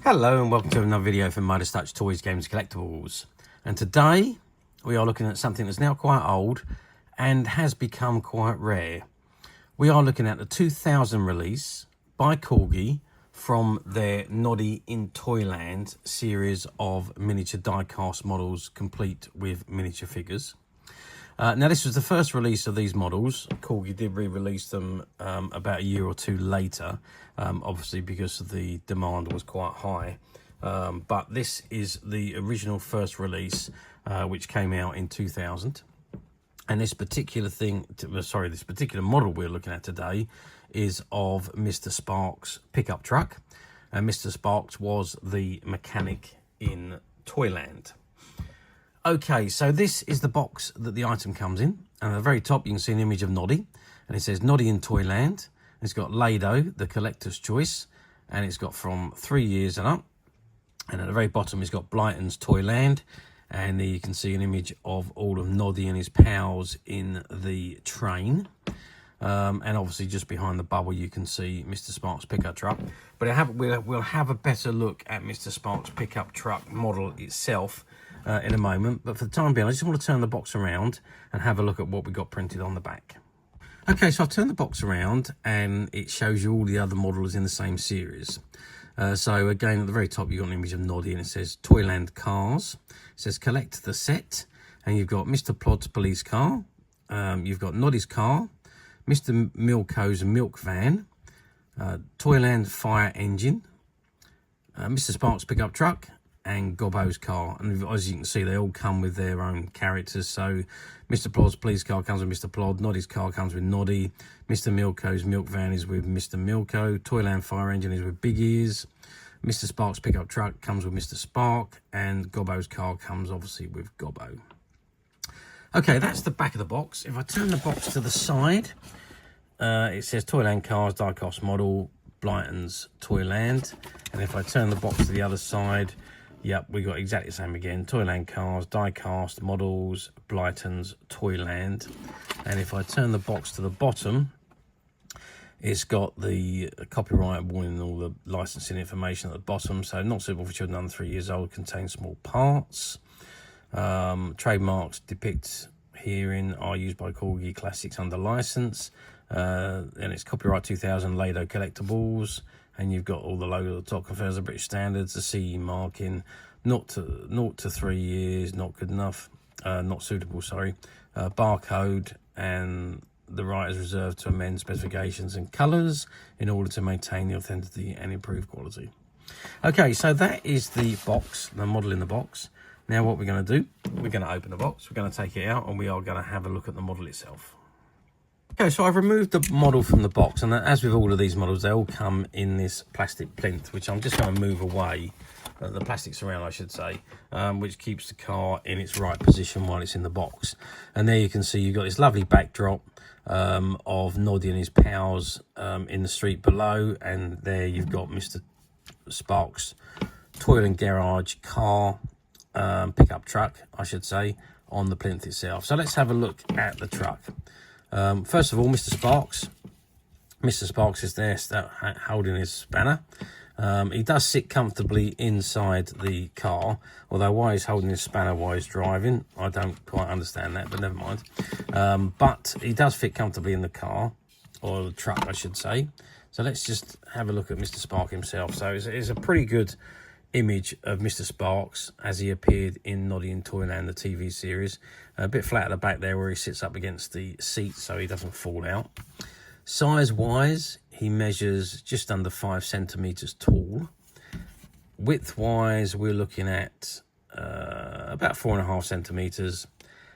Hello and welcome to another video from Midas Touch Toys, Games, Collectibles. And today we are looking at something that's now quite old and has become quite rare. We are looking at the 2000 release by Corgi from their Noddy In Toyland series of miniature die-cast models complete with miniature figures. Now this was the first release of these models. Corgi did re-release them about a year or two later, obviously because the demand was quite high. But this is the original first release, which came out in 2000. And this particular this particular model we're looking at today is of Mr. Sparks' pickup truck. And Mr. Sparks was the mechanic in Toyland. Okay, so this is the box that the item comes in, and at the very top you can see an image of Noddy, and it says Noddy In Toyland. It's got Lado, the collector's choice, and it's got from 3 years and up. And at the very bottom it's got Blytons Toyland, and there you can see an image of all of Noddy and his pals in the train. And obviously just behind the bubble you can see Mr. Sparks' pickup truck. But we'll have a better look at Mr. Sparks' pickup truck model itself in a moment, but for the time being I just want to turn the box around and have a look at what we got printed on the back. Okay, so I've turned the box around and it shows you all the other models in the same series. So again, at the very top you've got an image of Noddy and it says Toyland Cars. It says collect the set, and you've got Mr. Plod's police car, you've got Noddy's car, Mr. Milko's milk van, Toyland fire engine, Mr. Sparks' pickup truck, and Gobbo's car. And as you can see, they all come with their own characters. So Mr. Plod's police car comes with Mr. Plod, Noddy's car comes with Noddy, Mr. Milko's milk van is with Mr. Milko, Toyland fire engine is with Big Ears, Mr. Sparks' pickup truck comes with Mr. Spark, and Gobbo's car comes obviously with Gobbo. Okay, that's the back of the box. If I turn the box to the side, it says Toyland Cars die-cast model Blytons Toyland. And if I turn the box to the other side, yep, we got exactly the same again. Toyland Cars, die-cast models, Blytons, Toyland. And if I turn the box to the bottom, it's got the copyright warning and all the licensing information at the bottom. So not suitable for children under 3 years old, contains small parts. Trademarks depict herein are used by Corgi Classics under license. And it's copyright 2000 Lado Collectibles. And you've got all the logo at the top, confirms the British standards, the CE marking, 0 to 3 years, not good enough, not suitable, sorry, barcode, and the right is reserved to amend specifications and colours in order to maintain the authenticity and improve quality. Okay, so that is the box, the model in the box. Now what we're going to do, we're going to open the box, we're going to take it out, and we are going to have a look at the model itself. Okay, so I've removed the model from the box, and as with all of these models, they all come in this plastic plinth, which I'm just going to move away, the plastic's around I should say, which keeps the car in its right position while it's in the box. And there you can see you've got this lovely backdrop of Noddy and his pals in the street below, and there you've got Mr. Sparks' Toyland garage car, pickup truck I should say, on the plinth itself. So let's have a look at the truck. First of all, Mr. Sparks. Mr. Sparks is there holding his spanner. He does sit comfortably inside the car, although why he's holding his spanner while he's driving, I don't quite understand that, but never mind. But he does fit comfortably in the car, or the truck I should say. So let's just have a look at Mr. Spark himself. So it's a pretty good image of Mr. Sparks as he appeared in Noddy In Toyland, the TV series. A bit flat at the back there where he sits up against the seat so he doesn't fall out. Size wise, he measures just under 5 centimeters tall. Width wise, we're looking at about 4.5 centimeters,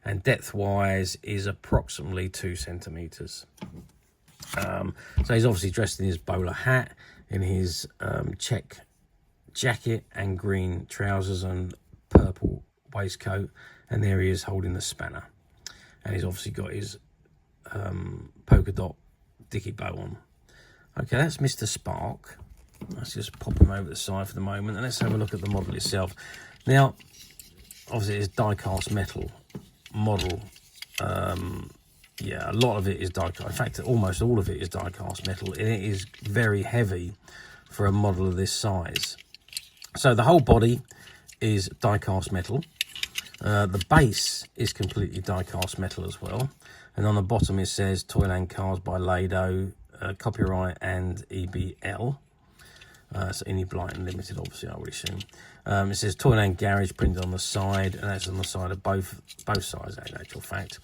and depth wise is approximately 2 centimeters. So he's obviously dressed in his bowler hat, in his check jacket and green trousers and purple waistcoat, and there he is holding the spanner, and he's obviously got his polka dot dicky bow on. Okay, that's Mr. Spark. Let's just pop him over the side for the moment, and let's have a look at the model itself. Now obviously it's die-cast metal model. Yeah, a lot of it is die-cast. In fact, almost all of it is die-cast metal, and it is very heavy for a model of this size. So the whole body is die-cast metal. The base is completely die-cast metal as well. And on the bottom it says Toyland Cars by Lado, copyright and EBL. So any Blyton Limited, obviously, I would assume. It says Toyland Garage printed on the side, and that's on the side of both sides, in actual fact.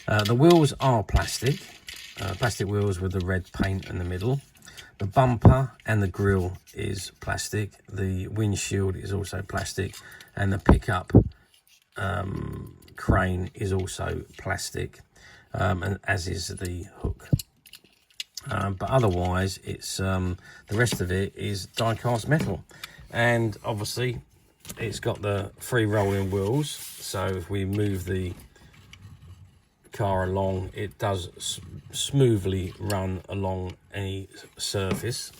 The wheels are plastic. Plastic wheels with the red paint in the middle. The bumper and the grille is plastic. The windshield is also plastic, and the pickup crane is also plastic, and as is the hook. But otherwise, it's the rest of it is die-cast metal, and obviously it's got the free rolling wheels. So if we move the car along, it does smoothly run along any surface.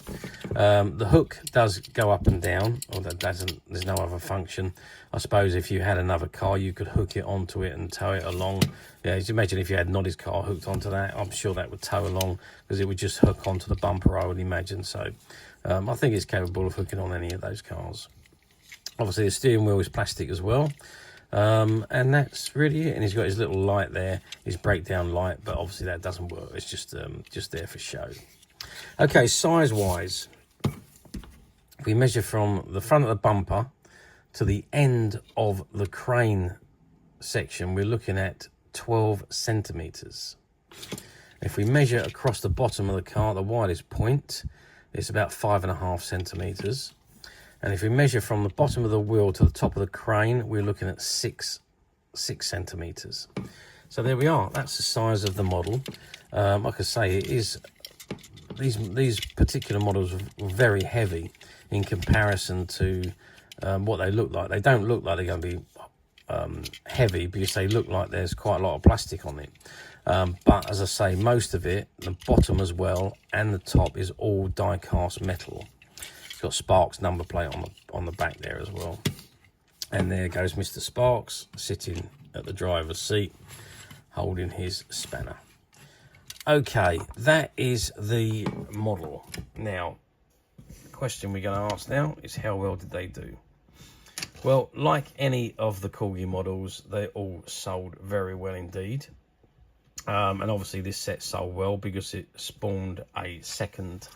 The hook does go up and down, or there's no other function. I suppose if you had another car, you could hook it onto it and tow it along. Yeah, just imagine if you had Noddy's car hooked onto that. I'm sure that would tow along, because it would just hook onto the bumper, I would imagine. So I think it's capable of hooking on any of those cars. Obviously the steering wheel is plastic as well. And that's really it. And he's got his little light there, his breakdown light, but obviously that doesn't work. It's just there for show. Okay, size wise, if we measure from the front of the bumper to the end of the crane section, we're looking at 12 centimeters. If we measure across the bottom of the car, the widest point, it's about 5.5 centimeters. And if we measure from the bottom of the wheel to the top of the crane, we're looking at 6 centimeters. So there we are. That's the size of the model. Like I say, it is these particular models are very heavy in comparison to what they look like. They don't look like they're going to be heavy, because they look like there's quite a lot of plastic on it. But as I say, most of it, the bottom as well and the top, is all die-cast metal. Got Sparks number plate on the back there as well. And there goes Mr. Sparks sitting at the driver's seat holding his spanner. Okay, that is the model. Now the question we're going to ask now is, how well did they do? Well, like any of the Corgi models, they all sold very well indeed. And obviously this set sold well because it spawned a second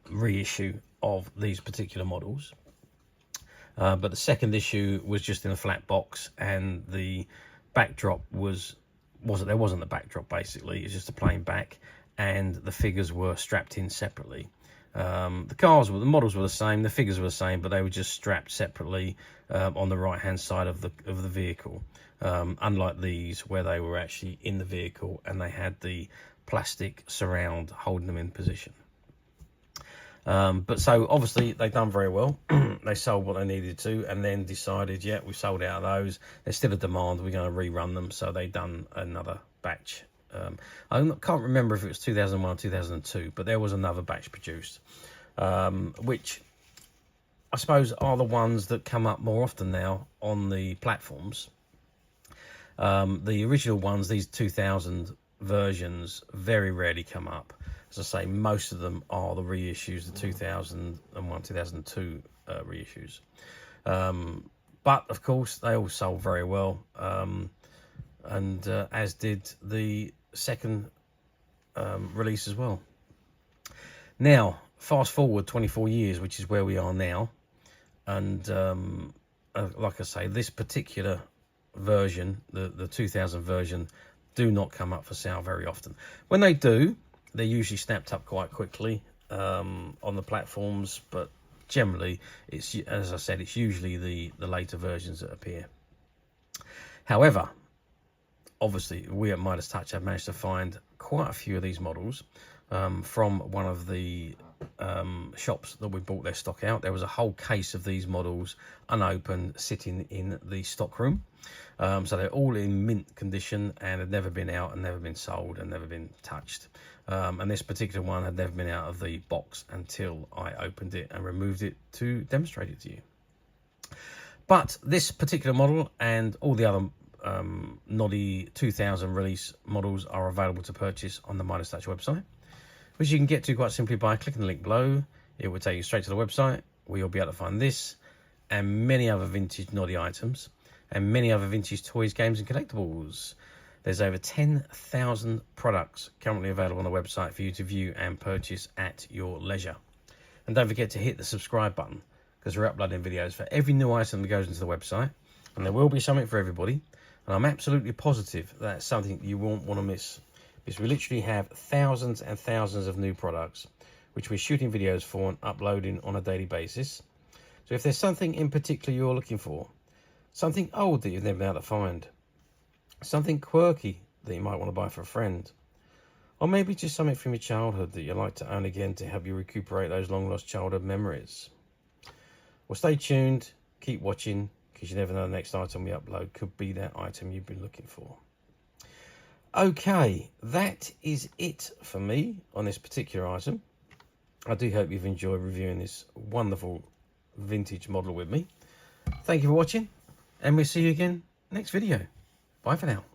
reissue of these particular models, but the second issue was just in a flat box, and the backdrop there wasn't a backdrop. Basically, it's just a plain back, and the figures were strapped in separately. The models were the same, the figures were the same, but they were just strapped separately on the right hand side of the vehicle, unlike these, where they were actually in the vehicle and they had the plastic surround holding them in position. But so obviously they've done very well. They sold what they needed to, and then decided, yeah, we sold out of those, there's still a demand, we're going to rerun them. So they done another batch. I can't remember if it was 2001 or 2002, but there was another batch produced, which I suppose are the ones that come up more often now on the platforms. The original ones, these 2000 versions, very rarely come up. As I say, most of them are the reissues, the 2001, 2002 reissues. But of course, they all sold very well, and as did the second release as well. Now, fast forward 24 years, which is where we are now, and like I say, this particular version, the 2000 version, do not come up for sale very often. When they do, they're usually snapped up quite quickly on the platforms, but generally, it's, as I said, it's usually the later versions that appear. However, obviously, we at Midas Touch have managed to find quite a few of these models from one of the shops that we bought their stock out. There was a whole case of these models unopened sitting in the stock room. So they're all in mint condition and had never been out and never been sold and never been touched. And this particular one had never been out of the box until I opened it and removed it to demonstrate it to you. But this particular model and all the other Noddy 2000 release models are available to purchase on the Midas Touch website, which you can get to quite simply by clicking the link below. It will take you straight to the website. where you'll be able to find this and many other vintage Noddy items and many other vintage toys, games and collectibles. There's over 10,000 products currently available on the website for you to view and purchase at your leisure. And don't forget to hit the subscribe button, because we're uploading videos for every new item that goes into the website, and there will be something for everybody. And I'm absolutely positive that's something you won't want to miss, because we literally have thousands and thousands of new products which we're shooting videos for and uploading on a daily basis. So if there's something in particular you're looking for, something old that you've never been able to find, something quirky that you might want to buy for a friend, or maybe just something from your childhood that you'd like to own again to help you recuperate those long lost childhood memories, well, stay tuned, keep watching, because you never know the next item we upload could be that item you've been looking for. Okay, that is it for me on this particular item. I do hope you've enjoyed reviewing this wonderful vintage model with me. Thank you for watching, and we'll see you again next video. Bye for now.